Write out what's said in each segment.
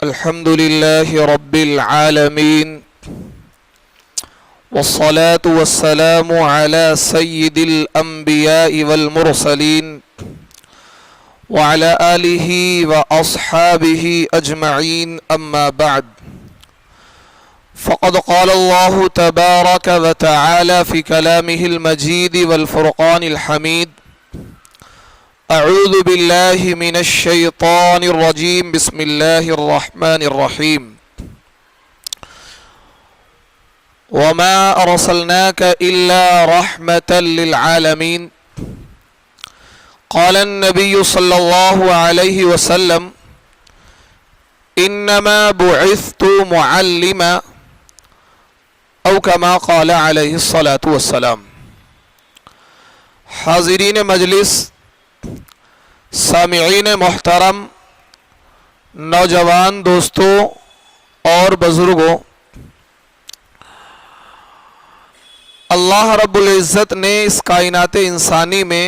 الحمد لله رب العالمين والصلاة والسلام على سيد الأنبياء والمرسلين وعلى آله وأصحابه أجمعين أما بعد فقد قال الله تبارك وتعالى في كلامه المجيد والفرقان الحميد أعوذ بالله من الشيطان الرجيم بسم الله الرحمن الرحيم وما أرسلناك إلا رحمة للعالمين قال النبي صلى الله عليه وسلم إنما بعثت معلما أو كما قال عليه الصلاة والسلام۔ حاضرین مجلس، سامعین محترم، نوجوان دوستوں اور بزرگوں، اللہ رب العزت نے اس کائنات انسانی میں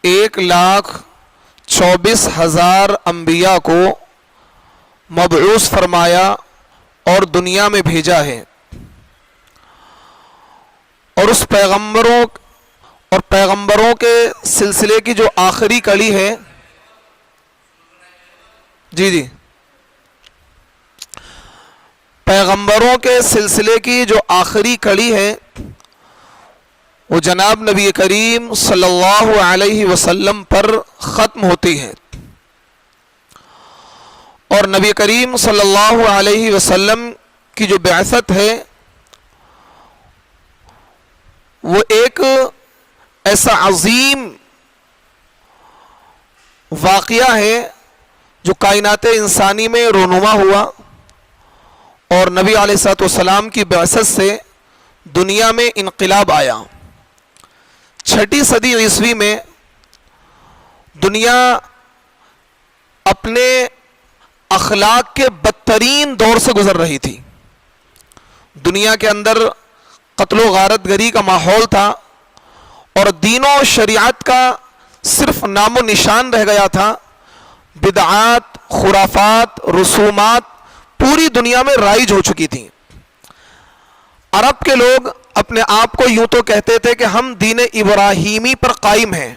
1,24,000 انبیاء کو مبعوث فرمایا اور دنیا میں بھیجا ہے، اور اس پیغمبروں کے سلسلے کی جو آخری کڑی ہے پیغمبروں کے سلسلے کی جو آخری کڑی ہے وہ جناب نبی کریم صلی اللہ علیہ وسلم پر ختم ہوتی ہے، اور نبی کریم صلی اللہ علیہ وسلم کی جو بعثت ہے وہ ایک ایسا عظیم واقعہ ہے جو کائنات انسانی میں رونما ہوا، اور نبی علیہ الصلوۃ والسلام کی بعثت سے دنیا میں انقلاب آیا۔ 6 صدی عیسوی میں دنیا اپنے اخلاق کے بدترین دور سے گزر رہی تھی۔ دنیا کے اندر قتل و غارت گری کا ماحول تھا، اور دین و شریعت کا صرف نام و نشان رہ گیا تھا۔ بدعات، خرافات، رسومات پوری دنیا میں رائج ہو چکی تھیں۔ عرب کے لوگ اپنے آپ کو یوں تو کہتے تھے کہ ہم دین ابراہیمی پر قائم ہیں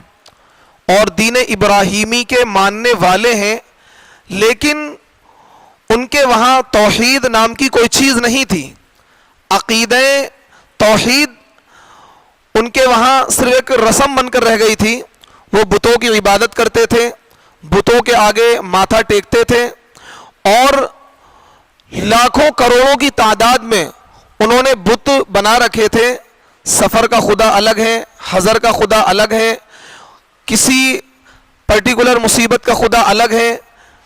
اور دین ابراہیمی کے ماننے والے ہیں، لیکن ان کے وہاں توحید نام کی کوئی چیز نہیں تھی۔ عقیدہ توحید ان کے وہاں صرف ایک رسم بن کر رہ گئی تھی۔ وہ بتوں کی عبادت کرتے تھے، بتوں کے آگے ماتھا ٹیکتے تھے، اور لاکھوں کروڑوں کی تعداد میں انہوں نے بت بنا رکھے تھے۔ سفر کا خدا الگ ہے، حضر کا خدا الگ ہے، کسی پرٹیکولر مصیبت کا خدا الگ ہے،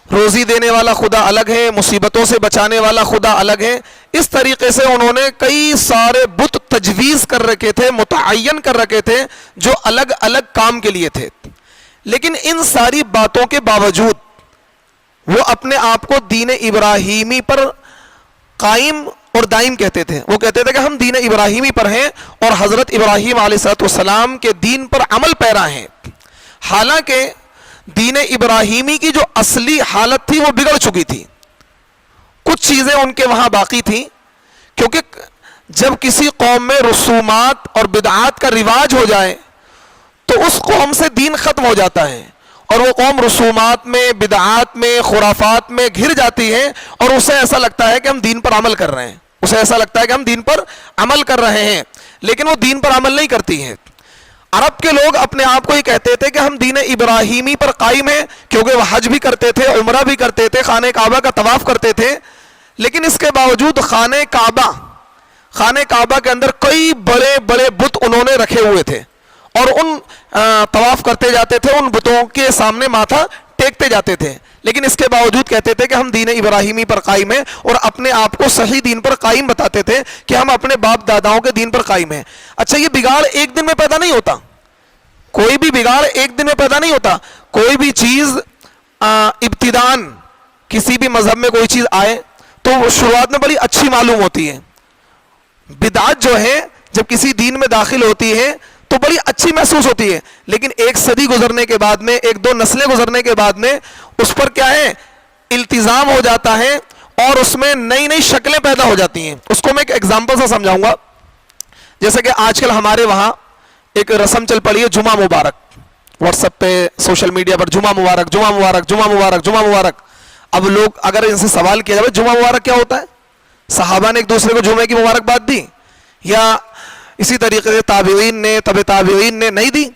روزی دینے والا خدا الگ ہے، مصیبتوں سے بچانے والا خدا الگ ہے۔ اس طریقے سے انہوں نے کئی سارے بت تجویز کر رکھے تھے، متعین کر رکھے تھے، جو الگ الگ کام کے لیے تھے۔ لیکن ان ساری باتوں کے باوجود وہ اپنے آپ کو دین ابراہیمی پر قائم اور دائم کہتے تھے۔ وہ کہتے تھے کہ ہم دین ابراہیمی پر ہیں اور حضرت ابراہیم علیہ السلام کے دین پر عمل پیرا ہیں، حالانکہ دین ابراہیمی کی جو اصلی حالت تھی وہ بگڑ چکی تھی۔ کچھ چیزیں ان کے وہاں باقی تھیں، کیونکہ جب کسی قوم میں رسومات اور بدعات کا رواج ہو جائے تو اس قوم سے دین ختم ہو جاتا ہے، اور وہ قوم رسومات میں، بدعات میں، خرافات میں گھر جاتی ہے، اور اسے ایسا لگتا ہے کہ ہم دین پر عمل کر رہے ہیں، اسے ایسا لگتا ہے کہ ہم دین پر عمل کر رہے ہیں، لیکن وہ دین پر عمل نہیں کرتی ہے۔ عرب کے لوگ اپنے آپ کو ہی کہتے تھے کہ ہم دین ابراہیمی پر قائم ہیں، کیونکہ وہ حج بھی کرتے تھے، عمرہ بھی کرتے تھے، خانہ کعبہ کا طواف کرتے تھے، لیکن اس کے باوجود خانہ کعبہ کے اندر کئی بڑے بڑے بت انہوں نے رکھے ہوئے تھے، اور ان طواف کرتے جاتے تھے، ان بتوں کے سامنے ماتھا ٹیکتے جاتے تھے، لیکن اس کے باوجود کہتے تھے کہ ہم دین ابراہیمی پر قائم ہیں، اور اپنے آپ کو صحیح دین پر قائم بتاتے تھے کہ ہم اپنے باپ داداؤں کے دین پر قائم ہیں۔ اچھا، یہ بگاڑ ایک دن میں پیدا نہیں ہوتا، کوئی بھی بگاڑ ایک دن میں پیدا نہیں ہوتا۔ کوئی بھی چیز ابتداً کسی بھی مذہب میں کوئی چیز آئے تو وہ شروعات میں بڑی اچھی معلوم ہوتی ہے۔ بدعت جو ہے جب کسی دین میں داخل ہوتی ہے تو بڑی اچھی محسوس ہوتی ہے، لیکن ایک صدی گزرنے کے بعد میں، ایک دو نسلیں گزرنے کے بعد میں اس پر کیا ہے، التزام ہو جاتا ہے اور اس میں نئی نئی شکلیں پیدا ہو جاتی ہیں. اس کو میں ایک ایگزامپل سے سمجھاؤں گا. جیسے کہ آج کل ہمارے وہاں ایک رسم چل پڑی ہے جمعہ مبارک. واٹس ایپ پہ سوشل میڈیا پر جمعہ مبارک جمعہ مبارک جمعہ مبارک جمعہ مبارک. اب لوگ اگر ان سے سوال کیا جائے جمعہ مبارک کیا ہوتا ہے, صحابہ نے ایک دوسرے کو جمعے کی مبارکباد دی یا اسی طریقے سے تابعین نے تبع تابعین نے نہیں دی.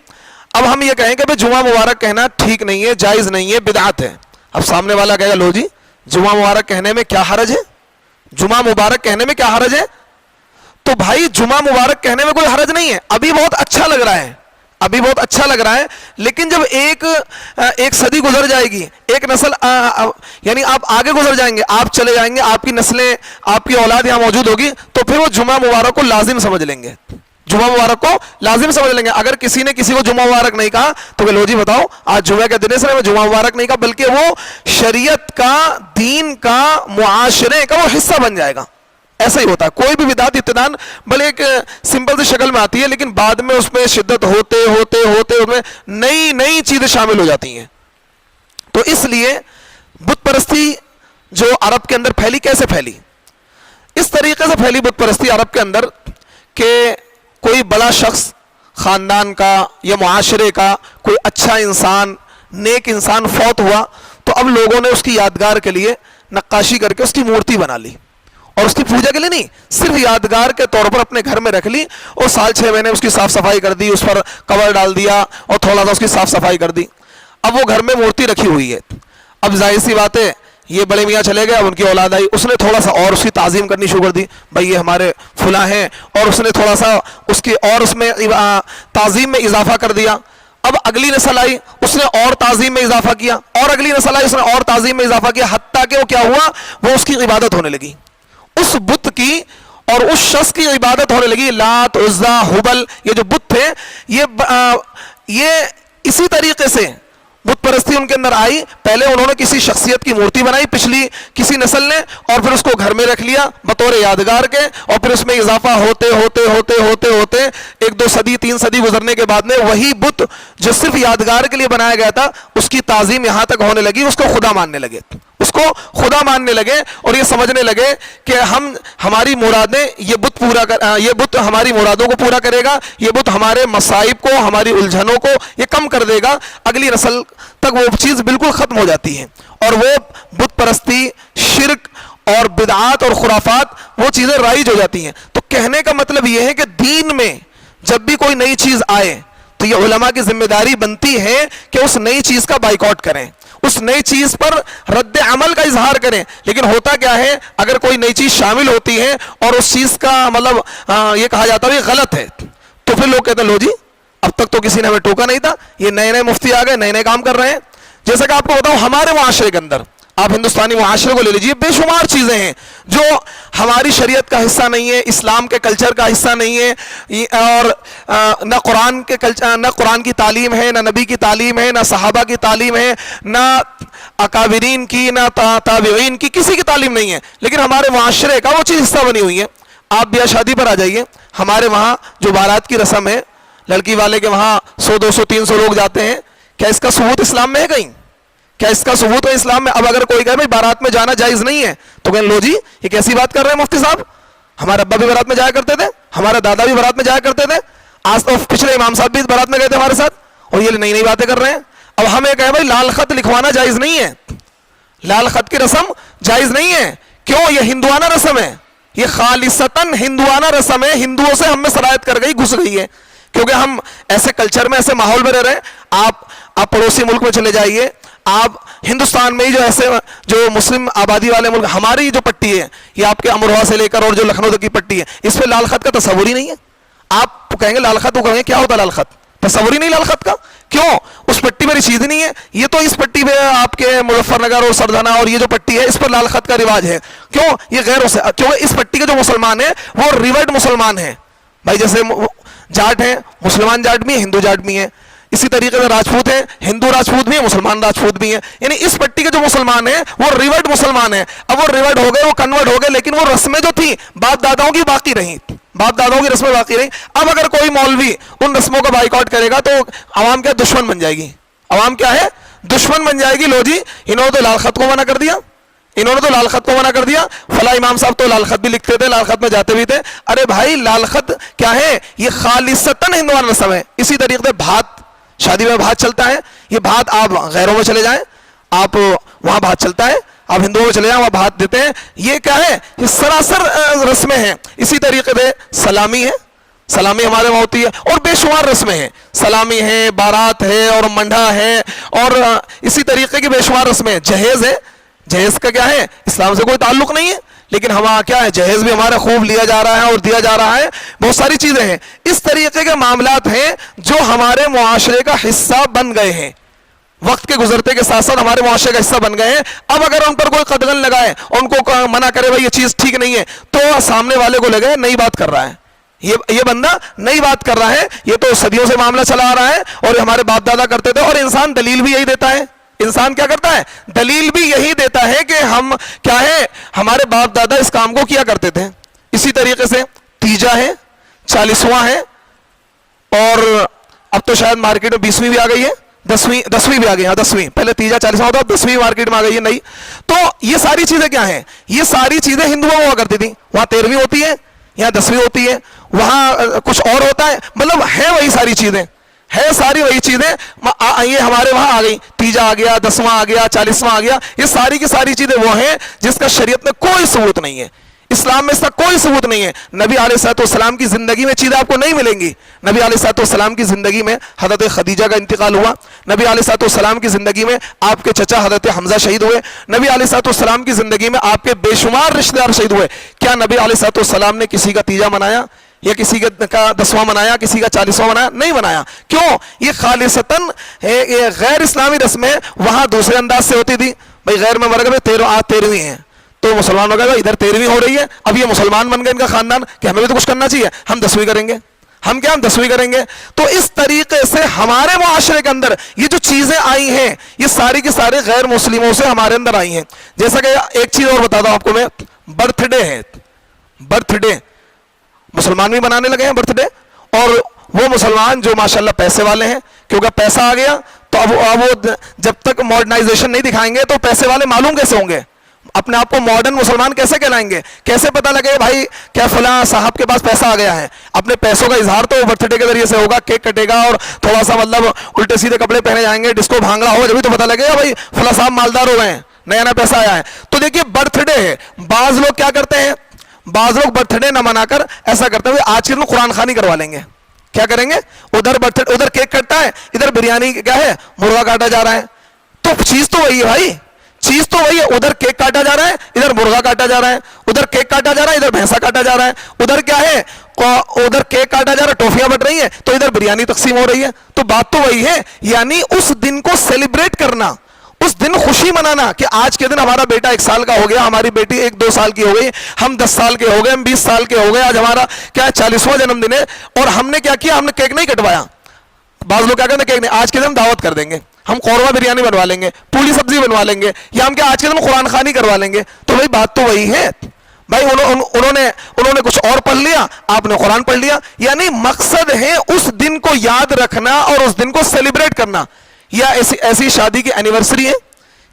اب ہم یہ کہیں کہ بھئی جمعہ مبارک کہنا ٹھیک نہیں ہے, جائز نہیں ہے, بدعت ہے. اب سامنے والا کہے گا لو جی جمعہ مبارک کہنے میں کیا حرج ہے, جمعہ مبارک کہنے میں کیا حرج ہے. تو بھائی جمعہ مبارک کہنے میں کوئی حرج نہیں ہے, ابھی بہت اچھا لگ رہا ہے, ابھی بہت اچھا لگ رہا ہے. لیکن جب ایک صدی گزر جائے گی, ایک نسل یعنی آپ آگے گزر جائیں گے, آپ چلے جائیں گے, آپ کی نسلیں آپ کی اولاد یہاں موجود ہوگی, تو پھر وہ جمعہ مبارک کو لازم سمجھ لیں گے, جمعہ مبارک کو لازم سمجھ لیں گے. اگر کسی نے کسی کو جمعہ مبارک نہیں کہا تو کہ لو جی بتاؤ آج جمعہ کے دن ہے, میں جمعہ مبارک نہیں کہا, بلکہ وہ شریعت کا, دین کا, معاشرے کا وہ حصہ بن جائے گا. ایسا ہی ہوتا ہے. کوئی بھی بدعت ابتداً بھلے ایک سمپل سی شکل میں آتی ہے, لیکن بعد میں اس میں شدت ہوتے ہوتے ہوتے اس میں نئی نئی چیزیں شامل ہو جاتی ہیں. تو اس لیے بت پرستی جو عرب کے اندر پھیلی, کیسے پھیلی؟ اس طریقے سے پھیلی بت پرستی عرب کے اندر کہ کوئی بڑا شخص خاندان کا یا معاشرے کا کوئی اچھا انسان, نیک انسان فوت ہوا, تو اب لوگوں نے اس کی یادگار کے لیے نقاشی کر کے اس کی مورتی بنا لی, اور اس کی پوجا کے لیے نہیں, صرف یادگار کے طور پر اپنے گھر میں رکھ لی, اور سال 6 مہینے اس کی صاف صفائی کر دی, اس پر کور ڈال دیا اور تھوڑا سا اس کی صاف صفائی کر دی. اب وہ گھر میں مورتی رکھی ہوئی ہے. اب ظاہر سی بات ہے یہ بڑے میاں چلے گئے, اب ان کی اولاد آئی, اس نے تھوڑا سا اور اس کی تعظیم کرنی شروع کر دی, بھائی یہ ہمارے فلاں ہیں, اور اس نے تھوڑا سا اس کی اور اس میں تعظیم میں اضافہ کر دیا. اب اگلی نسل آئی, اس نے اور تعظیم میں اضافہ کیا, اور اگلی نسل آئی, اس نے اور تعظیم میں اضافہ کیا, حتیٰ کہ وہ کیا ہوا, وہ اس کی عبادت ہونے لگی, اس بت کی اور اس شخص کی عبادت ہونے لگی. لات, عزا, حبل, یہ جو بت تھے, یہ اسی طریقے سے بت پرستی ان کے اندر آئی. پہلے انہوں نے کسی شخصیت کی مورتی بنائی پچھلی کسی نسل نے, اور پھر اس کو گھر میں رکھ لیا بطور یادگار کے, اور پھر اس میں اضافہ ہوتے ہوتے ہوتے ہوتے ہوتے 1-2 صدی 3 صدی گزرنے کے بعد میں وہی بت جو صرف یادگار کے لیے بنایا گیا تھا, اس کی تعظیم یہاں تک ہونے لگی, اس کو خدا ماننے لگے, اس کو خدا ماننے لگے, اور یہ سمجھنے لگے کہ ہماری مرادیں, یہ بت ہماری مرادوں کو پورا کرے گا, یہ بت ہمارے مصائب کو, ہماری الجھنوں کو یہ کم کر دے گا. اگلی نسل تک وہ چیز بالکل ختم ہو جاتی ہے, اور وہ بت پرستی, شرک اور بدعات اور خرافات وہ چیزیں رائج ہو جاتی ہیں. تو کہنے کا مطلب یہ ہے کہ دین میں جب بھی کوئی نئی چیز آئے تو یہ علماء کی ذمہ داری بنتی ہے کہ اس نئی چیز کا بائیکاٹ کریں, اس نئی چیز پر رد عمل کا اظہار کریں. لیکن ہوتا کیا ہے, اگر کوئی نئی چیز شامل ہوتی ہے اور اس چیز کا مطلب یہ کہا جاتا ہے یہ غلط ہے, تو پھر لوگ کہتے ہیں لو جی اب تک تو کسی نے ہمیں ٹوکا نہیں تھا, یہ نئے نئے مفتی آ گئے, نئے نئے کام کر رہے ہیں. جیسا کہ آپ کو بتاؤں ہمارے معاشرے کے اندر, آپ ہندوستانی معاشرے کو لے لیجئے, بے شمار چیزیں ہیں جو ہماری شریعت کا حصہ نہیں ہے, اسلام کے کلچر کا حصہ نہیں ہے, اور نہ قرآن کی تعلیم ہے, نہ نبی کی تعلیم ہے, نہ صحابہ کی تعلیم ہے, نہ اکابرین کی, نہ تابعین کی, کسی کی تعلیم نہیں ہے, لیکن ہمارے معاشرے کا وہ چیز حصہ بنی ہوئی ہے. آپ بیاہ شادی پر آ جائیے, ہمارے وہاں جو بارات کی رسم ہے, لڑکی والے کے وہاں 100-200-300 لوگ جاتے ہیں, کیا اس کا ثبوت اسلام میں ہے کہیں؟ کیا اس کا ثبوت ہے اسلام میں؟ اب اگر کوئی کہے بھائی بارات میں جانا جائز نہیں ہے, تو کہیں لو جی یہ کیسی بات کر رہے ہیں مفتی صاحب, ہمارے ابا بھی بارات میں جایا کرتے تھے, ہمارے دادا بھی بارات میں جایا کرتے تھے, آج تو پچھلے امام صاحب بھی بارات میں گئے تھے ہمارے ساتھ, اور یہ نئی نئی باتیں کر رہے ہیں. اب ہم یہ کہیں بھائی لال خط لکھوانا جائز نہیں ہے, لال خط کی رسم جائز نہیں ہے, کیوں؟ یہ ہندوانہ رسم ہے, یہ خالصتاً ہندوانہ رسم ہے, ہندوؤں سے ہم میں سرایت کر گئی, گھس گئی ہے, کیونکہ ہم ایسے کلچر میں, ایسے ماحول میں رہ رہے ہیں. آپ پڑوسی ملک میں چلے جائیے, آپ ہندوستان میں ہی جو ایسے جو مسلم آبادی والے ملک, ہماری جو پٹی ہے یہ آپ کے امروہہ سے لے کر اور جو لکھنؤ تک کی پٹی ہے, اس پہ لال خط کا تصور ہی نہیں ہے. آپ کہیں گے لال خط, وہ کہیں گے کیا ہوتا ہے لال خط, تصور ہی نہیں لال خط کا, کیوں؟ اس پٹی میں رسید نہیں ہے. یہ تو اس پٹی پہ آپ کے مظفر نگر اور سردھنا اور یہ جو پٹی ہے اس پر لال خط کا رواج ہے, کیوں؟ یہ غیر سے, کیونکہ اس پٹی کے جو مسلمان ہیں وہ ریورڈ مسلمان ہیں. بھائی جیسے جاٹ ہیں, مسلمان جاٹ بھی ہیں, ہندو جاٹ بھی ہیں, اسی طریقے سے راجپوت ہیں, ہندو راجپوت بھی ہیں, مسلمان راجپوت بھی ہیں. یعنی اس پٹی کے جو مسلمان ہیں وہ ریورڈ مسلمان ہیں. اب وہ ریورڈ ہو گئے, وہ کنورٹ ہو گئے, لیکن وہ رسمیں جو تھیں باپ داداؤں کی باقی رہیں, باپ داداؤں کی رسمیں باقی رہیں. اب اگر کوئی مولوی ان رسموں کا بائیکاٹ کرے گا تو عوام کیا دشمن بن جائے گی, عوام کیا ہے دشمن بن جائے گی. لو جی انہوں نے تو لال خط کو منع کر دیا, انہوں نے تو لال خط کو منع کر دیا، فلاں امام صاحب تو لال خط بھی لکھتے تھے، لال خط میں جاتے بھی تھے. ارے بھائی لال خط کیا ہے؟ یہ خالصتاً ہندوانہ رسم ہے. اسی طریقے سے بھات، شادی میں بھات چلتا ہے. یہ بھات آپ غیروں میں چلے جائیں، آپ وہاں بھات چلتا ہے، آپ ہندوؤں میں چلے جائیں وہاں بھات دیتے ہیں. یہ کیا ہے؟ یہ سراسر رسمیں ہیں. اسی طریقے سے سلامی ہے، سلامی ہمارے وہاں ہوتی ہے، اور بے شمار رسمیں ہیں. سلامی ہے، بارات ہے، اور منڈا ہے، اور اسی طریقے کی بے شمار رسمیں ہیں. جہیز ہے، جہیز کا کیا ہے؟ اسلام سے کوئی تعلق نہیں ہے، لیکن ہمارا کیا ہے؟ جہیز بھی ہمارا خوب لیا جا رہا ہے اور دیا جا رہا ہے. بہت ساری چیزیں ہیں. اس طریقے کے معاملات ہیں جو ہمارے معاشرے کا حصہ بن گئے ہیں، وقت کے گزرتے کے ساتھ ساتھ ہمارے معاشرے کا حصہ بن گئے ہیں. اب اگر ان پر کوئی قدغن لگائے، ان کو منع کرے بھائی یہ چیز ٹھیک نہیں ہے، تو سامنے والے کو لگے نئی بات کر رہا ہے، یہ بندہ نئی بات کر رہا ہے. یہ تو صدیوں سے معاملہ چلا آ رہا ہے اور ہمارے باپ دادا کرتے تھے. اور انسان دلیل بھی یہی دیتا ہے. انسان کیا کرتا ہے؟ دلیل بھی یہی دیتا ہے کہ ہم کیا ہے، ہمارے باپ دادا اس کام کو کیا کرتے تھے. اسی طریقے سے تیجا ہے، 40واں ہے، اور اب تو شاید مارکیٹ میں 20ویں بھی آ گئی ہے، 10ویں بھی آ گئی ہے. 10ویں، پہلے تیجا 40واں ہوتا، 10ویں مارکیٹ میں آ گئی ہے نئی. تو یہ ساری چیزیں کیا ہیں؟ یہ ساری چیزیں ہندوؤں ہوا کرتی تھیں. وہاں 13ویں ہوتی ہے، یہاں 10ویں ہوتی ہے، وہاں کچھ اور ہوتا ہے. مطلب ہے وہی ساری چیزیں، ہے ساری وہی چیزیں. یہ ہمارے وہاں آ گئی، تیجا آ گیا، 10واں آ گیا، 40واں آ گیا. یہ ساری کی ساری چیزیں وہ ہیں جس کا شریعت میں کوئی ثبوت نہیں ہے، اسلام میں اس کا کوئی ثبوت نہیں ہے. نبی علیہ الصلوۃ والسلام کی زندگی میں چیزیں آپ کو نہیں ملیں گی. نبی علیہ الصلوۃ والسلام کی زندگی میں حضرت خدیجہ کا انتقال ہوا. نبی علیہ الصلوۃ والسلام کی زندگی میں آپ کے چچا حضرت حمزہ شہید ہوئے. نبی علیہ الصلوۃ والسلام کی زندگی میں آپ کے بے شمار رشتہ دار شہید ہوئے. کیا نبی علیہ الصلوۃ والسلام نے کسی کا تیجا منایا، یا کسی کا 10واں منایا، کسی کا 40واں منایا؟ نہیں منایا. کیوں؟ یہ خالصتاً غیر اسلامی رسمیں وہاں دوسرے انداز سے ہوتی تھی. بھائی غیر میں مرغ میں 13ویں ہیں، تو مسلمانوں کا ادھر 13ویں ہو رہی ہے. اب یہ مسلمان بن گئے ان کا خاندان کہ ہمیں بھی تو کچھ کرنا چاہیے، ہم 10ویں کریں گے. ہم کیا؟ ہم 10ویں کریں گے. تو اس طریقے سے ہمارے معاشرے کے اندر یہ جو چیزیں آئی ہیں، یہ ساری کی ساری غیر مسلموں سے ہمارے اندر آئی ہیں. جیسا کہ ایک چیز اور بتاتا ہوں آپ کو میں، برتھ ڈے ہے. برتھ ڈے مسلمان بھی منانے لگے ہیں برتھ ڈے. اور وہ مسلمان جو ماشاءاللہ پیسے والے ہیں، کیونکہ پیسہ آ گیا تو اب وہ جب تک ماڈرنائزیشن نہیں دکھائیں گے تو پیسے والے معلوم کیسے ہوں گے؟ اپنے آپ کو ماڈرن مسلمان کیسے کہلائیں گے؟ کیسے پتہ لگے بھائی کیا فلاں صاحب کے پاس پیسہ آ گیا ہے؟ اپنے پیسوں کا اظہار تو برتھ ڈے کے ذریعے سے ہوگا، کیک کٹے گا اور تھوڑا سا مطلب الٹے سیدھے کپڑے پہنے جائیں گے، ڈسکو بھانگڑا ہوگا، جبھی تو پتہ لگے گا بھائی فلاں صاحب مالدار ہو گئے ہیں، نیا نیا پیسہ آیا ہے. تو دیکھیے برتھ ڈے ہے. بعض لوگ کیا کرتے ہیں؟ بعض لوگ برتھ ڈے نہ منا کر ایسا کرتے ہوئے آج کے دن قرآن خوانی کروا لیں گے. کیا کریں گے؟ ادھر کیک کٹتا ہے، ادھر بریانی کیا ہے، مرغا کاٹا جا رہا ہے. تو چیز تو وہی ہے بھائی، چیز تو وہی ہے. ادھر کیک کاٹا جا رہا ہے، ادھر مرغا کاٹا جا رہا ہے. ادھر کیک کاٹا جا رہا ہے، ادھر بھینسا کاٹا جا رہا ہے. ادھر کیا ہے؟ ادھر کیک کاٹا جا رہا ہے، ٹوفیاں بٹ رہی ہیں، تو ادھر بریانی تقسیم ہو رہی ہے. تو بات تو وہی ہے. یعنی اس دن کو سیلیبریٹ کرنا، اس دن خوشی منانا کہ آج کے دن ہمارا بیٹا 1 سال کا ہو گیا، ہماری بیٹی 1-2 سال کی ہو گئی، ہم 10 سال کے ہو گئے، ہم 20 سال کے ہو گئے، آج ہمارا کیا 40واں جنم دن ہے. اور ہم نے کیا کیا؟ ہم نے کیک نہیں کٹوایا. بعض لوگ کیا کرتے ہیں؟ کیک نہیں، آج کے دن ہم دعوت کر دیں گے، ہم قورمہ بریانی بنوا لیں گے، پوری سبزی بنوا لیں گے، یا ہم کیا آج کے دن قرآن خوانی کروا لیں گے. تو بھائی بات تو وہی ہے. بھائی انہوں نے کچھ اور پڑھ لیا، آپ نے قرآن پڑھ لیا. یعنی مقصد ہے اس دن کو یاد رکھنا اور اس دن کو سیلیبریٹ کرنا. یا ایسی شادی کی اینیورسری ہے،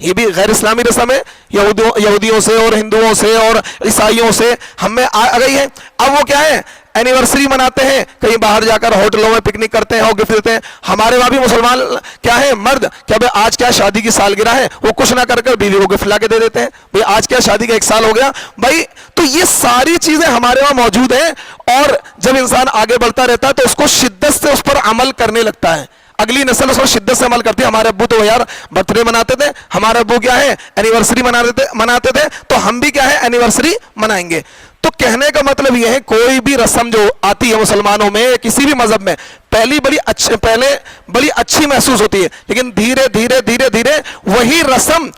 یہ بھی غیر اسلامی رسم ہے، یہودیوں سے اور ہندوؤں سے اور عیسائیوں سے ہم میں آ گئی ہے. اب وہ کیا ہے؟ اینیورسری مناتے ہیں، کہیں باہر جا کر ہوٹلوں میں پکنک کرتے ہیں اور گفٹ دیتے ہیں. ہمارے وہاں بھی مسلمان کیا ہے، مرد کیا بھائی آج کیا شادی کی سالگرہ ہے، وہ کچھ نہ کر کر بیوی کو گفٹ لا کے دے دیتے ہیں، بھائی آج کیا شادی کا 1 سال ہو گیا بھائی. تو یہ ساری چیزیں ہمارے وہاں موجود ہیں. اور جب انسان آگے بڑھتا رہتا ہے تو اس کو شدت سے اس پر عمل کرنے لگتا ہے، اگلی نسل اس کو شدت سے عمل کرتی ہے. ہمارے ابو تو یار برتھ ڈے مناتے تھے، ہمارے ابو کیا ہے اینیورسری مناتے تھے، تو ہم بھی کیا ہے اینیورسری منائیں گے. تو کہنے کا مطلب یہ ہے کوئی بھی رسم جو آتی ہے مسلمانوں میں کسی بھی مذہب میں پہلے بڑی اچھی محسوس ہوتی ہے، لیکن دھیرے دھیرے وہی رسم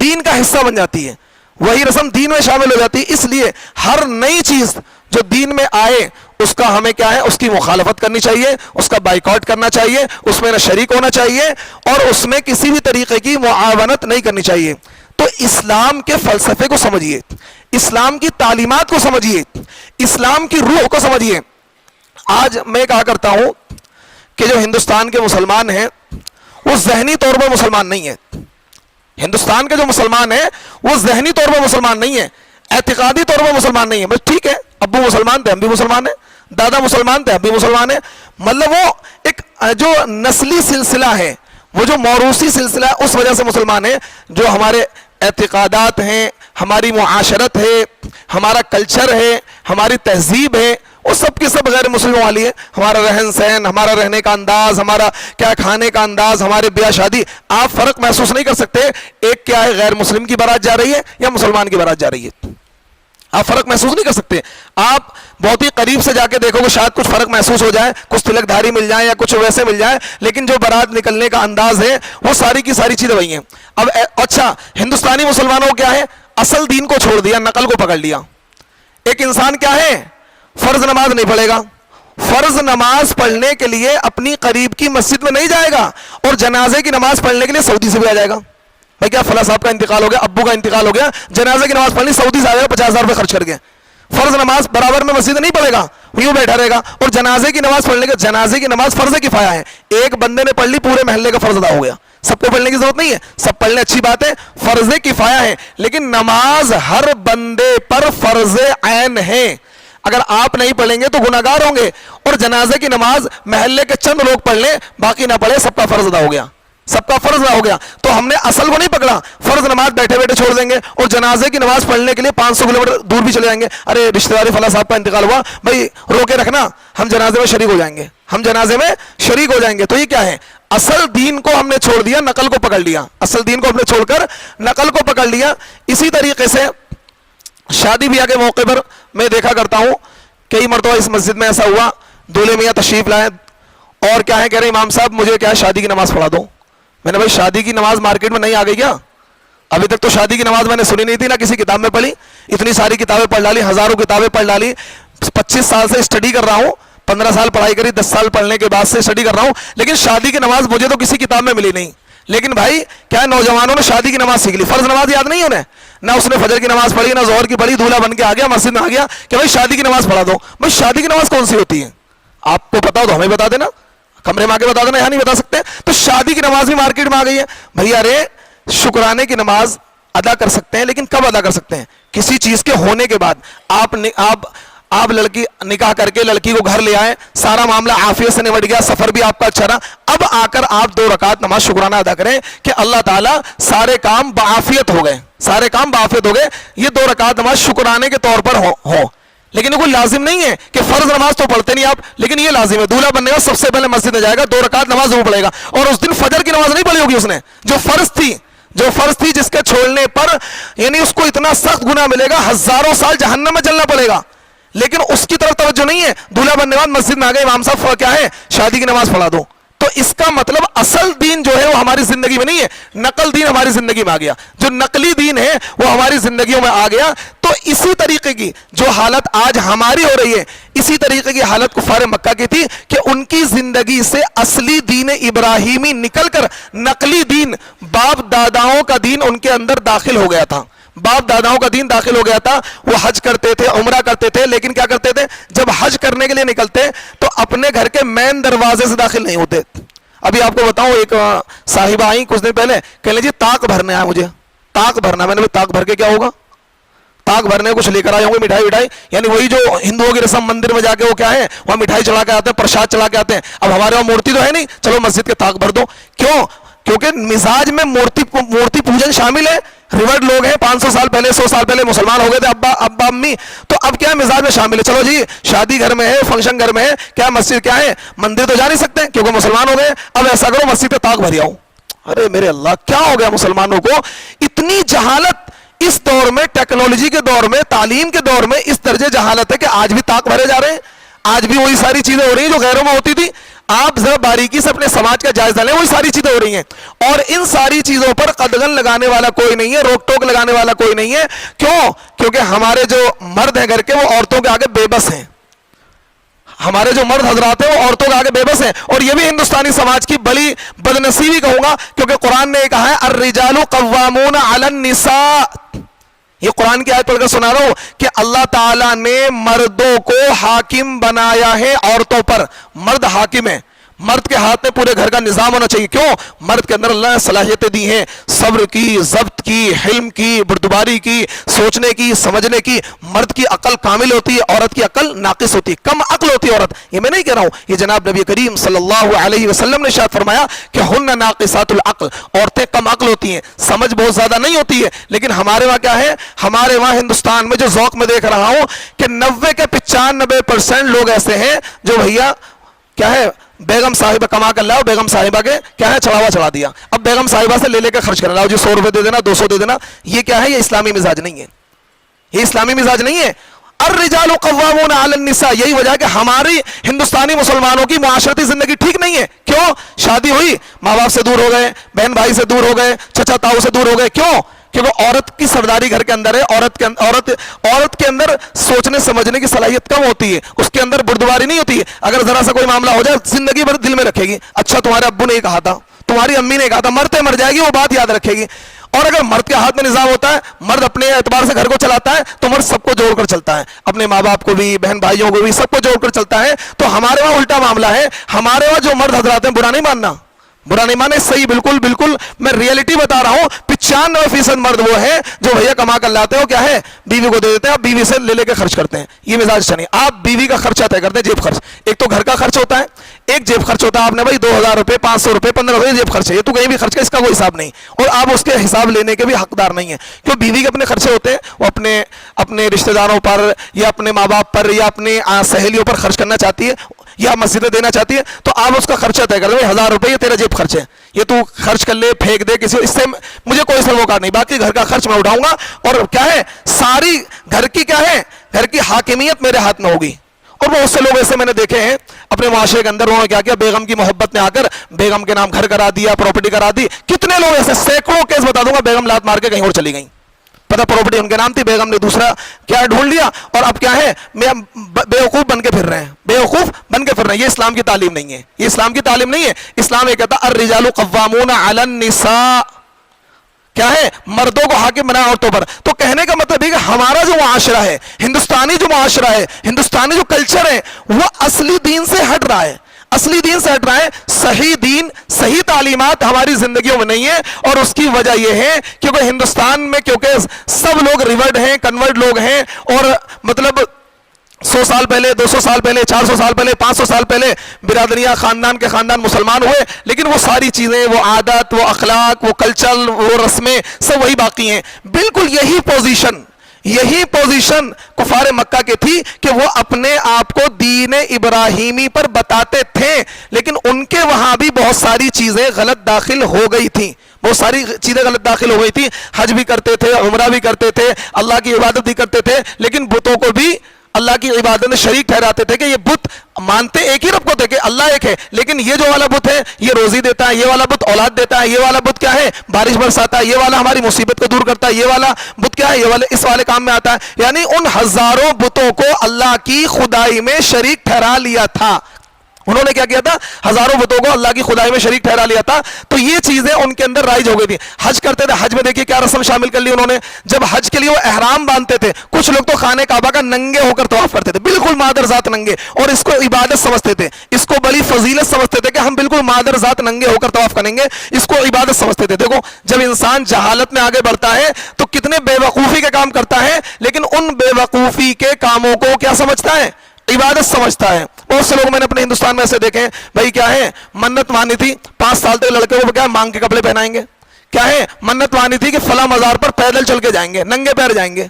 دین کا حصہ بن جاتی ہے، وہی رسم دین میں شامل ہو جاتی ہے. اس لیے ہر نئی چیز جو دین میں آئے اس کا ہمیں کیا ہے، اس کی مخالفت کرنی چاہیے، اس کا بائیکاٹ کرنا چاہیے، اس میں نہ شریک ہونا چاہیے اور اس میں کسی بھی طریقے کی معاونت نہیں کرنی چاہیے. تو اسلام کے فلسفے کو سمجھیے، اسلام کی تعلیمات کو سمجھیے، اسلام کی روح کو سمجھیے. آج میں کہا کرتا ہوں کہ جو ہندوستان کے مسلمان ہیں وہ ذہنی طور پر مسلمان نہیں ہیں. ہندوستان کا جو مسلمان ہے وہ ذہنی طور پر مسلمان نہیں ہے، اعتقادی طور پر مسلمان نہیں ہے. بس ٹھیک ہے، ابو مسلمان تھے ہم بھی مسلمان ہیں، دادا مسلمان تھے ہم بھی مسلمان ہیں. مطلب وہ ایک جو نسلی سلسلہ ہے، وہ جو موروثی سلسلہ ہے، اس وجہ سے مسلمان ہیں. جو ہمارے اعتقادات ہیں، ہماری معاشرت ہے، ہمارا کلچر ہے، ہماری تہذیب ہے، وہ سب کی سب غیر مسلموں والی ہے. ہمارا رہن سہن، ہمارا رہنے کا انداز، ہمارا کیا کھانے کا انداز، ہمارے بیاہ شادی، آپ فرق محسوس نہیں کر سکتے ایک کیا ہے غیر مسلم کی بارات جا رہی ہے یا مسلمان کی بارات جا رہی ہے. آپ فرق محسوس نہیں کر سکتے. آپ بہت ہی قریب سے جا کے دیکھو گے شاید کچھ فرق محسوس ہو جائے، کچھ تلک دھاری مل جائے یا کچھ ویسے مل جائے، لیکن جو بارات نکلنے کا انداز ہے وہ ساری کی ساری چیزیں وہی ہیں. اب اچھا، ہندوستانی مسلمانوں کو کیا ہے، اصل دین کو چھوڑ دیا، نقل کو پکڑ لیا. ایک انسان کیا ہے، فرض نماز نہیں پڑھے گا، فرض نماز پڑھنے کے لیے اپنی قریب کی مسجد میں نہیں جائے گا، اور جنازے کی نماز پڑھنے کے لیے سعودی سے بھی آ جائے گا. بھائی کیا فلاں صاحب کا انتقال ہو گیا، ابو کا انتقال ہو گیا، جنازے کی نماز پڑھنی، سعودی سے آ جائے گا 50,000 روپے خرچ کر کے. فرض نماز برابر میں مسجد نہیں پڑھے گا، یوں بیٹھا رہے گا. اور جنازے کی نماز پڑھنے کے، جنازے کی نماز فرض کفایہ ہے، ایک بندے نے پڑھ لی پورے محلے کا فرض ادا ہو گیا. سب کو پڑھنے کی ضرورت نہیں ہے، سب پڑھ لیں اچھی بات ہے، فرض کفایہ ہے. لیکن نماز ہر بندے پر فرض عین ہے. اگر آپ نہیں پڑھیں گے تو گناہگار ہوں گے. اور جنازے کی نماز محلے کے چند لوگ پڑھ لیں، باقی نہ پڑھے، سب کا فرض ادا ہو گیا، سب کا فرض ادا ہو گیا. تو ہم نے اصل کو نہیں پکڑا، فرض نماز بیٹھے بیٹھے چھوڑ دیں گے، اور جنازے کی نماز پڑھنے کے لیے 500 کلومیٹر دور بھی چلے جائیں گے. ارے رشتہ داری فلاں صاحب کا انتقال ہوا، بھائی رو کے رکھنا، ہم جنازے میں شریک ہو جائیں گے، ہم جنازے میں شریک ہو جائیں گے. تو یہ کیا ہے، اصل دین کو ہم نے چھوڑ دیا، نقل کو پکڑ لیا. اصل دین کو ہم نے چھوڑ کر نقل کو پکڑ لیا. اسی طریقے سے شادی بیاہ کے موقع پر میں دیکھا کرتا ہوں، کئی مرتبہ اس مسجد میں ایسا ہوا، دولہے میاں تشریف لائے اور کیا ہے، کہہ رہے امام صاحب مجھے کیا ہے شادی کی نماز پڑھا دو. میں نے بھائی شادی کی نماز مارکیٹ میں نہیں آ گئی کیا؟ ابھی تک تو شادی کی نماز میں نے سنی نہیں تھی، نہ کسی کتاب میں پڑھی. اتنی ساری کتابیں پڑھ ڈالی، ہزاروں کتابیں پڑھ ڈالی، 25 سال سے اسٹڈی کر رہا ہوں، 15 سال پڑھائی کری، 10 سال پڑھنے کے بعد سے اسٹڈی کر رہا ہوں، لیکن شادی کی نماز مجھے تو کسی کتاب میں ملی نہیں. لیکن بھائی کیا ہے، نوجوانوں نے شادی کی نماز سیکھ لی، فرض نماز یاد نہیں انہیں، نہ اس نے فجر کی نماز پڑھی، نہ ظہر کی پڑھی، دولہا بن کے آ گیا مسجد میں آ گیا کہ بھائی شادی کی نماز پڑھا دو. بھائی شادی کی نماز کون سی ہوتی ہے؟ آپ کو پتا ہو تو ہمیں بتا دینا، کمرے میں آ کے بتا دینا، یہاں نہیں بتا سکتے. تو شادی کی نماز بھی مارکیٹ میں آ گئی ہے. بھیا ارے شکرانے کی نماز ادا کر سکتے ہیں، لیکن کب ادا کر سکتے ہیں؟ کسی چیز کے ہونے کے بعد. آپ لڑکی نکاح کر کے لڑکی کو گھر لے آئے، سارا معاملہ عافیت سے نمٹ گیا، سفر بھی آپ کا اچھا رہا، اب آ کر آپ 2 رکعت نماز شکرانہ ادا کریں کہ اللہ تعالیٰ سارے کام بعافیت ہو گئے، سارے کام بعافیت ہو گئے. یہ 2 رکعت نماز شکرانے کے طور پر ہو. لیکن یہ کوئی لازم نہیں ہے کہ فرض نماز تو پڑھتے نہیں آپ، لیکن یہ لازم ہے، دولہا بننے کا سب سے پہلے مسجد میں جائے گا، 2 رکعت نماز ضرور پڑھے گا. اور اس دن فجر کی نماز نہیں پڑھی ہوگی اس نے، جو فرض تھی جس کے چھوڑنے پر یعنی اس کو اتنا سخت گناہ ملے گا، ہزاروں سال جہنم میں جلنا پڑے گا. لیکن اس کی طرف توجہ نہیں ہے. دولہا بننے کے بعد مسجد میں آ گئے، امام صاحب کیا ہے شادی کی نماز پڑھا دو. تو اس کا مطلب اصل دین جو ہے وہ ہماری زندگی میں نہیں ہے، نقل دین ہماری زندگی میں آ گیا. جو نقلی دین ہے وہ ہماری زندگیوں میں آ گیا. تو اسی طریقے کی جو حالت آج ہماری ہو رہی ہے، اسی طریقے کی حالت کفار مکہ کی تھی کہ ان کی زندگی سے اصلی دین ابراہیمی نکل کر نقلی دین، باپ داداؤں کا دین ان کے اندر داخل ہو گیا تھا. باپ داداؤں کا دین داخل ہو گیا تھا. وہ حج کرتے تھے، عمرہ کرتے تھے، لیکن کیا کرتے تھے، جب حج کرنے کے لیے نکلتے تو اپنے گھر کے مین دروازے سے داخل نہیں ہوتے. ابھی آپ کو بتاؤں، ایک صاحبہ آئیں کچھ دن پہلے، کہنے جی طاق بھرنا ہے مجھے، طاق بھرنا. میں نے طاق بھر کے کیا ہوگا؟ طاق بھرنے کچھ لے کر آئے ہوں گے، مٹھائی، یعنی وہی جو ہندوؤں کی رسم، مندر میں جا کے وہ کیا ہے، وہاں مٹھائی چڑھا کے آتے ہیں، پرساد چڑھا کے آتے ہیں. اب ہمارے وہاں مورتی تو ہے نہیں، چلو مسجد کے طاق بھر دو. کیوں؟ کیونکہ مزاج میں مورتی پوجن شامل ہے. ریورڈ لوگ ہیں، 500 سال پہلے 100 سال پہلے مسلمان ہو گئے تھے ابا امی، تو اب کیا مزاج میں شامل ہے. چلو جی شادی گھر میں ہے، فنکشن گھر میں ہے، کیا مسجد کیا ہے، مندر تو جا نہیں سکتے کیونکہ مسلمان ہو گئے. اب ایسا کرو مسجد پہ طاق بھر آؤ. ارے میرے اللہ، کیا ہو گیا مسلمانوں کو؟ اتنی جہالت اس دور میں، ٹیکنالوجی کے دور میں، تعلیم کے دور میں اس درجے جہالت ہے کہ آج بھی طاق بھرے جا رہے ہیں. آج بھی وہی ساری چیزیں ہو رہی ہیں جو غیروں میں ہوتی تھی. آپ ذرا باریکی سے اپنے سماج کا جائزہ لیں، وہی ساری چیزیں ہو رہی ہیں. اور ان ساری چیزوں پر قدغن لگانے والا کوئی نہیں ہے، روک ٹوک لگانے والا کوئی نہیں ہے. کیوں؟ کیونکہ ہمارے جو مرد ہیں گھر کے، وہ عورتوں کے آگے بے بس ہیں. ہمارے جو مرد حضرات ہیں وہ عورتوں کے آگے بے بس ہیں. اور یہ بھی ہندوستانی سماج کی بڑی بدنصیبی کہوں گا، کیونکہ قرآن نے کہا ہے الرجال قوامون علی النساء. یہ قرآن کی آیت پڑھ کر سنا رہا ہوں کہ اللہ تعالیٰ نے مردوں کو حاکم بنایا ہے عورتوں پر. مرد حاکم ہے، مرد کے ہاتھ میں پورے گھر کا نظام ہونا چاہیے. کیوں؟ مرد کے اندر اللہ نے صلاحیتیں دی ہیں، صبر کی، ضبط کی، حلم کی، بردباری کی، سوچنے کی، سمجھنے کی. مرد کی عقل کامل ہوتی ہے، عورت کی عقل ناقص ہوتی ہے، کم عقل ہوتی ہے عورت. یہ میں نہیں کہہ رہا ہوں، یہ جناب نبی کریم صلی اللہ علیہ وسلم نے ارشاد فرمایا کہ ہن ناقصات العقل، عورتیں کم عقل ہوتی ہیں، سمجھ بہت زیادہ نہیں ہوتی ہے. لیکن ہمارے وہاں کیا ہے؟ ہمارے وہاں ہندوستان میں جو ذوق میں دیکھ رہا ہوں کہ 90 کے 95% لوگ ایسے ہیں جو بھیا کیا ہے، بیگم صاحبہ کما کر لاؤ، بیگم صاحبہ کے کیا ہے چڑھاوا چڑھا دیا، اب بیگم صاحبہ سے لے کے خرچ کرنا، لاؤ جی 100 روپے دے دینا، 200 دے دینا. یہ کیا ہے؟ یہ اسلامی مزاج نہیں ہے، یہ اسلامی مزاج نہیں ہے. الرجال قوامون علی النساء، یہی وجہ ہے کہ ہماری ہندوستانی مسلمانوں کی معاشرتی زندگی ٹھیک نہیں ہے. کیوں؟ شادی ہوئی، ماں باپ سے دور ہو گئے، بہن بھائی سے دور ہو گئے، چچا تاؤ سے دور ہو گئے. کیوں؟ کیونکہ عورت کی سرداری گھر کے اندر ہے. عورت کے اندر سوچنے سمجھنے کی صلاحیت کم ہوتی ہے، اس کے اندر بردباری نہیں ہوتی ہے. اگر ذرا سا کوئی معاملہ ہو جائے زندگی بھر دل میں رکھے گی، اچھا تمہارے ابو نے کہا تھا، تمہاری امی نے کہا تھا، مرتے مر جائے گی وہ بات یاد رکھے گی. اور اگر مرد کے ہاتھ میں نظام ہوتا ہے، مرد اپنے اعتبار سے گھر کو چلاتا ہے، تو مرد سب کو جوڑ کر چلتا ہے، اپنے ماں باپ کو بھی، بہن بھائیوں کو بھی، سب کو جوڑ کر چلتا ہے. تو ہمارے وہاں الٹا معاملہ ہے. ہمارے وہاں جو مرد حضرات ہیں، برا نہیں ماننا، برا نہیں مانے، صحیح، بالکل بالکل میں ریئلٹی بتا رہا ہوں. 95% مرد وہ ہے جو بھیا کما کر لاتے ہو، کیا ہے، بیوی کو دے دیتے ہیں، آپ بیوی سے لے کے خرچ کرتے ہیں. یہ مزاج اچھا نہیں. آپ بیوی کا خرچہ طے کرتے ہیں، جیب خرچ. ایک تو گھر کا خرچ ہوتا ہے، ایک جیب خرچ ہوتا ہے. آپ نے بھائی 2000 روپے، 500 روپے، 15 روپے جیب خرچ ہے، یہ تو کہیں بھی خرچ کا اس کا کوئی حساب نہیں، اور آپ اس کے حساب لینے کے بھی حقدار نہیں ہیں. کیوں؟ بیوی کے اپنے خرچے ہوتے ہیں، وہ اپنے رشتہ داروں پر یا اپنے ماں باپ پر یا اپنے سہیلیوں پر خرچ کرنا چاہتی ہے یا مسجدیں دینا چاہتی ہے، تو آپ اس کا خرچہ طے کر دیں. 1000 روپے یہ تیرا جیب خرچ ہے، یہ تو خرچ کر لے، پھینک دے کسی، اس سے مجھے کوئی سروکار نہیں، باقی گھر کا خرچ میں اٹھاؤں گا. اور کیا ہے، ساری گھر کی کیا ہے، گھر کی حاکمیت میرے ہاتھ میں ہوگی. اور بہت سے لوگ ایسے میں نے دیکھے ہیں اپنے معاشرے کے اندر، انہوں نے کیا کیا، بیگم کی محبت میں آ کر بیگم کے نام گھر کرا دیا، پراپرٹی کرا دی. کتنے لوگ ایسے، سینکڑوں کیس بتا دوں گا، بیگم لات مار کے کہیں اور چلی گئیں، پتہ پراپرٹی ان کے نام تھی، بیگم نے دوسرا کیا ڈھونڈ لیا، اور اب کیا ہے، بیوقوف بن کے پھر رہے ہیں، بیوقوف بن کے پھر رہے ہیں. یہ اسلام کی تعلیم نہیں ہے، یہ اسلام کی تعلیم نہیں ہے. اسلام یہ کہتا الرجال قوامون علی النساء، کیا ہے، مردوں کو حاکم بنا عورتوں پر. تو کہنے کا مطلب ہے کہ ہمارا جو معاشرہ ہے، ہندوستانی جو معاشرہ ہے، ہندوستانی جو کلچر ہے، وہ اصلی دین سے ہٹ رہا ہے، اصلی دین سے ہٹ رہا ہے. صحیح دین، صحیح تعلیمات ہماری زندگیوں میں نہیں ہے. اور اس کی وجہ یہ ہے کیونکہ ہندوستان میں کیونکہ سب لوگ ریورڈ ہیں، کنورٹ لوگ ہیں، اور مطلب 100 سال پہلے، 200 سال پہلے، 400 سال پہلے، 500 سال پہلے برادریاں، خاندان کے خاندان مسلمان ہوئے، لیکن وہ ساری چیزیں، وہ عادت، وہ اخلاق، وہ کلچر، وہ رسمیں سب وہی باقی ہیں. بالکل یہی پوزیشن کفار مکہ کی تھی کہ وہ اپنے آپ کو دین ابراہیمی پر بتاتے تھے، لیکن ان کے وہاں بھی بہت ساری چیزیں غلط داخل ہو گئی تھیں، بہت ساری چیزیں غلط داخل ہو گئی تھی. حج بھی کرتے تھے، عمرہ بھی کرتے تھے، اللہ کی عبادت بھی کرتے تھے، لیکن بتوں کو بھی اللہ کی عبادت میں شریک ٹھہراتے تھے. کہ یہ بت مانتے ایک ہی رب کو تھے کہ اللہ ایک ہے، لیکن یہ جو والا بت ہے یہ روزی دیتا ہے، یہ والا بت اولاد دیتا ہے، یہ والا بت کیا ہے، بارش برساتا ہے، یہ والا ہماری مصیبت کو دور کرتا ہے، یہ والا بت کیا ہے، یہ والا اس والے کام میں آتا ہے. یعنی ان ہزاروں بتوں کو اللہ کی خدائی میں شریک ٹھہرا لیا تھا. انہوں نے کیا کیا تھا، ہزاروں بتوں کو اللہ کی خدائی میں شریک ٹھہرا لیا تھا. تو یہ چیزیں ان کے اندر رائج ہو گئی تھی. حج کرتے تھے، حج میں دیکھیے کیا رسم شامل کر لی انہوں نے. جب حج کے لیے وہ احرام باندھتے تھے، کچھ لوگ تو خانہ کعبہ کا ننگے ہو کر طواف کرتے تھے، بالکل مادر ذات ننگے، اور اس کو عبادت سمجھتے تھے، اس کو بڑی فضیلت سمجھتے تھے کہ ہم بالکل مادر ذات ننگے ہو کر طواف کریں گے، اس کو عبادت سمجھتے تھے. دیکھو جب انسان جہالت میں آگے بڑھتا ہے تو کتنے بے وقوفی کے کام کرتا ہے، لیکن ان بے وقوفی کے کاموں کو کیا سمجھتا ہے، عبادت سمجھتا ہے. بہت سے لوگ میں نے اپنے ہندوستان میں ایسے دیکھے ہیں، بھائی کیا ہے، منت مانی تھی 5 سال تک لڑکے کو کیا مانگ کے کپڑے پہنائیں گے، کیا ہے، منت مانی تھی کہ فلاں مزار پر پیدل چل کے جائیں گے، ننگے پیر جائیں گے.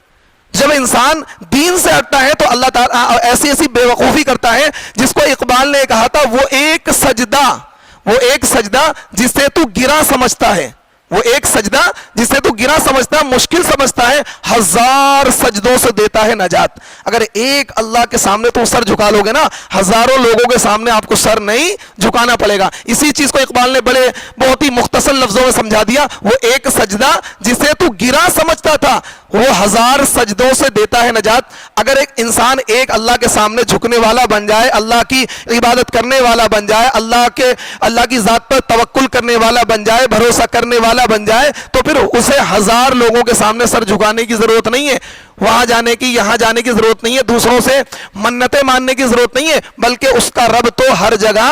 جب انسان دین سے ہٹتا ہے تو اللہ تعالیٰ ایسی بے وقوفی کرتا ہے جس کو اقبال نے کہا تھا، وہ ایک سجدہ جسے تو گرا سمجھتا ہے، وہ ایک سجدہ جسے تو گرا سمجھتا ہے، مشکل سمجھتا ہے، 1000 سجدوں سے دیتا ہے نجات. اگر ایک اللہ کے سامنے تو سر جھکا لوگے نا، ہزاروں لوگوں کے سامنے آپ کو سر نہیں جھکانا پڑے گا. اسی چیز کو اقبال نے بہت ہی مختصر لفظوں میں سمجھا دیا، وہ ایک سجدہ جسے تو گرا سمجھتا تھا، وہ 1000 سجدوں سے دیتا ہے نجات. اگر ایک انسان ایک اللہ کے سامنے جھکنے والا بن جائے، اللہ کی عبادت کرنے والا بن جائے، اللہ کی ذات پر توکل کرنے والا بن جائے، بھروسہ کرنے والا بن جائے، تو پھر اسے 1000 لوگوں کے سامنے سر جھکانے کی ضرورت نہیں ہے، وہاں جانے کی، یہاں جانے کی ضرورت نہیں ہے، دوسروں سے منتیں ماننے کی ضرورت نہیں ہے، بلکہ اس کا رب تو ہر جگہ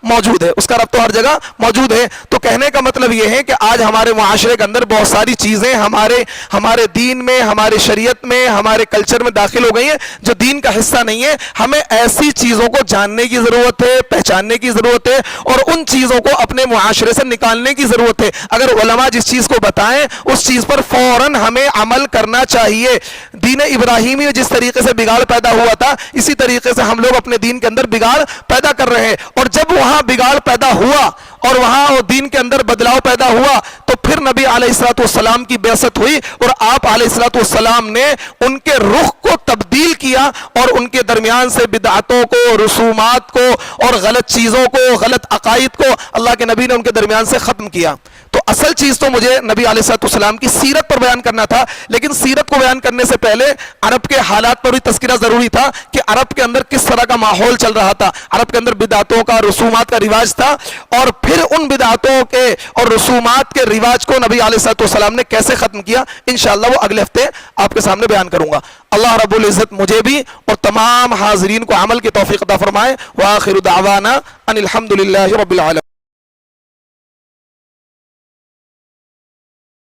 موجود ہے، اس کا رب تو ہر جگہ موجود ہے۔ تو کہنے کا مطلب یہ ہے کہ آج ہمارے معاشرے کے اندر بہت ساری چیزیں ہمارے دین میں، ہمارے شریعت میں، ہمارے کلچر میں داخل ہو گئی ہیں جو دین کا حصہ نہیں ہے۔ ہمیں ایسی چیزوں کو جاننے کی ضرورت ہے، پہچاننے کی ضرورت ہے، اور ان چیزوں کو اپنے معاشرے سے نکالنے کی ضرورت ہے۔ اگر علماء جس چیز کو بتائیں اس چیز پر فوراً ہمیں عمل کرنا چاہیے۔ دین ابراہیمی میں جس طریقے سے بگاڑ پیدا ہوا تھا، اسی طریقے سے ہم لوگ اپنے دین کے اندر بگاڑ پیدا کر رہے ہیں، اور جب وہاں بگاڑ پیدا ہوا اور وہاں دین کے اندر بدلاؤ پیدا ہوا تو پھر نبی علیہ الصلوۃ والسلام کی بعثت ہوئی، اور آپ علیہ الصلوۃ والسلام نے ان کے رخ کو تبدیل کیا اور ان کے درمیان سے بدعتوں کو، رسومات کو اور غلط چیزوں کو، غلط عقائد کو اللہ کے نبی نے ان کے درمیان سے ختم کیا۔ تو اصل چیز تو مجھے نبی علیہ الصلوۃ والسلام کی سیرت پر بیان کرنا تھا، لیکن سیرت کو بیان کرنے سے پہلے عرب کے حالات پر بھی تذکرہ ضروری تھا کہ عرب کے اندر کس طرح کا ماحول چل رہا تھا۔ عرب کے اندر بدعتوں کا، رسومات کا رواج تھا، اور پھر ان بدعتوں کے اور رسومات کے رواج کو نبی علیہ الصلوۃ والسلام نے کیسے ختم کیا، انشاءاللہ وہ اگلے ہفتے آپ کے سامنے بیان کروں گا۔ اللہ رب العزت مجھے بھی اور تمام حاضرین کو عمل کی توفیق عطا فرمائے۔ وآخر دعوانا ان الحمد للہ رب العالمین۔